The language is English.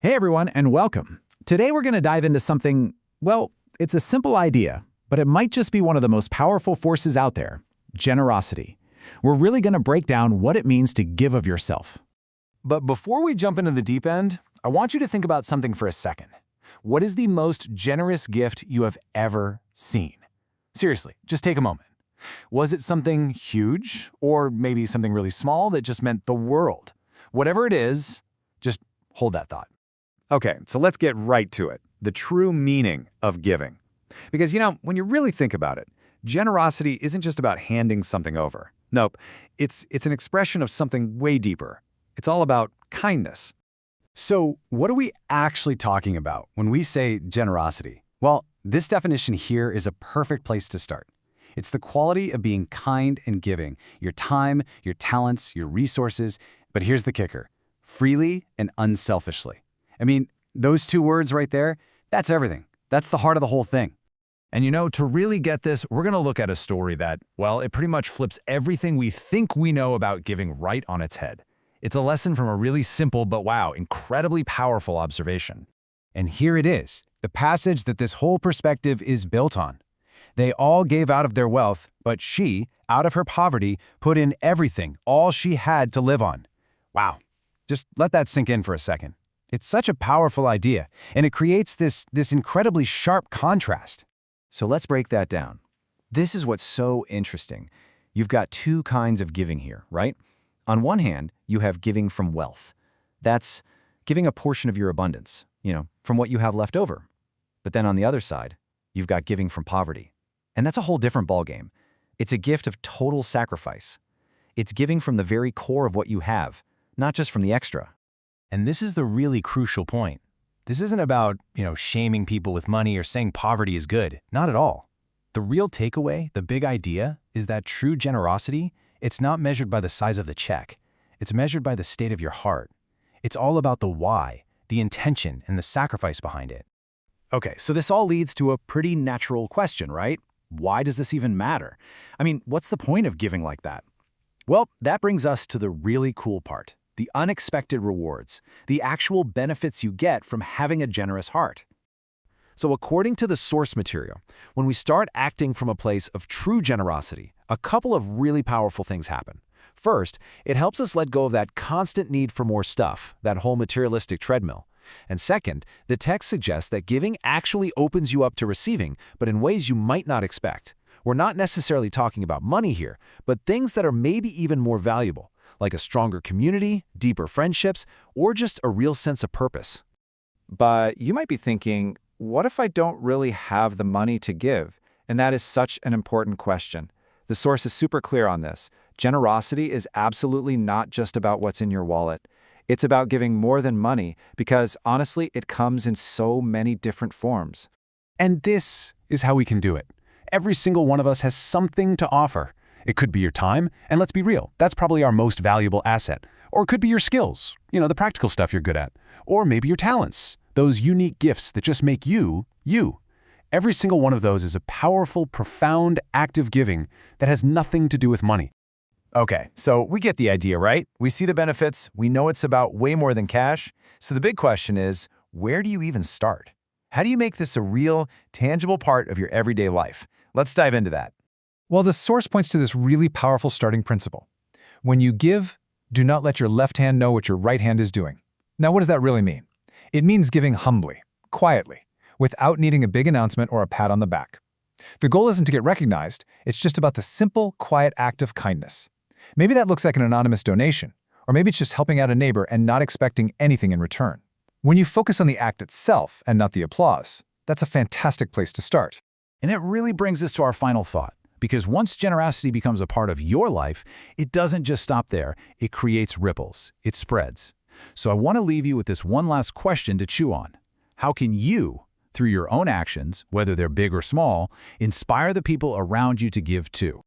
Hey everyone, and welcome. Today we're going to dive into something, well, it's a simple idea, but it might just be one of the most powerful forces out there: generosity. We're really going to break down what it means to give of yourself. But before we jump into the deep end, I want you to think about something for a second. What is the most generous gift you have ever seen? Seriously, just take a moment. Was it something huge, or maybe something really small that just meant the world? Whatever it is, just hold that thought. Okay, so let's get right to it. The true meaning of giving. Because, when you really think about it, generosity isn't just about handing something over. Nope, it's an expression of something way deeper. It's all about kindness. So, what are we actually talking about when we say generosity? Well, this definition here is a perfect place to start. It's the quality of being kind and giving, your time, your talents, your resources, but here's the kicker: freely and unselfishly. I mean, those two words right there, that's everything. That's the heart of the whole thing. And to really get this, we're going to look at a story that, well, it pretty much flips everything we think we know about giving right on its head. It's a lesson from a really simple but, wow, incredibly powerful observation. And here it is, the passage that this whole perspective is built on. They all gave out of their wealth, but she, out of her poverty, put in everything, all she had to live on. Wow, just let that sink in for a second. It's such a powerful idea, and it creates this incredibly sharp contrast. So let's break that down. This is what's so interesting. You've got two kinds of giving here, right? On one hand, you have giving from wealth. That's giving a portion of your abundance, from what you have left over. But then on the other side, you've got giving from poverty. And that's a whole different ballgame. It's a gift of total sacrifice. It's giving from the very core of what you have, not just from the extra. And this is the really crucial point. This isn't about, shaming people with money or saying poverty is good. Not at all. The real takeaway, the big idea, is that true generosity, it's not measured by the size of the check. It's measured by the state of your heart. It's all about the why, the intention, and the sacrifice behind it. Okay, so this all leads to a pretty natural question, right? Why does this even matter? I mean, what's the point of giving like that? Well, that brings us to the really cool part. The unexpected rewards, the actual benefits you get from having a generous heart. So according to the source material, when we start acting from a place of true generosity, a couple of really powerful things happen. First, it helps us let go of that constant need for more stuff, that whole materialistic treadmill. And second, the text suggests that giving actually opens you up to receiving, but in ways you might not expect. We're not necessarily talking about money here, but things that are maybe even more valuable, like a stronger community, deeper friendships, or just a real sense of purpose. But you might be thinking, what if I don't really have the money to give? And that is such an important question. The source is super clear on this. Generosity is absolutely not just about what's in your wallet. It's about giving more than money because, honestly, it comes in so many different forms. And this is how we can do it. Every single one of us has something to offer. It could be your time, and let's be real, that's probably our most valuable asset. Or it could be your skills, the practical stuff you're good at. Or maybe your talents, those unique gifts that just make you, you. Every single one of those is a powerful, profound act of giving that has nothing to do with money. Okay, so we get the idea, right? We see the benefits, we know it's about way more than cash. So the big question is, where do you even start? How do you make this a real, tangible part of your everyday life? Let's dive into that. Well, the source points to this really powerful starting principle. When you give, do not let your left hand know what your right hand is doing. Now, what does that really mean? It means giving humbly, quietly, without needing a big announcement or a pat on the back. The goal isn't to get recognized, it's just about the simple, quiet act of kindness. Maybe that looks like an anonymous donation, or maybe it's just helping out a neighbor and not expecting anything in return. When you focus on the act itself and not the applause, that's a fantastic place to start. And it really brings us to our final thought. Because once generosity becomes a part of your life, it doesn't just stop there. It creates ripples. It spreads. So I want to leave you with this one last question to chew on. How can you, through your own actions, whether they're big or small, inspire the people around you to give too?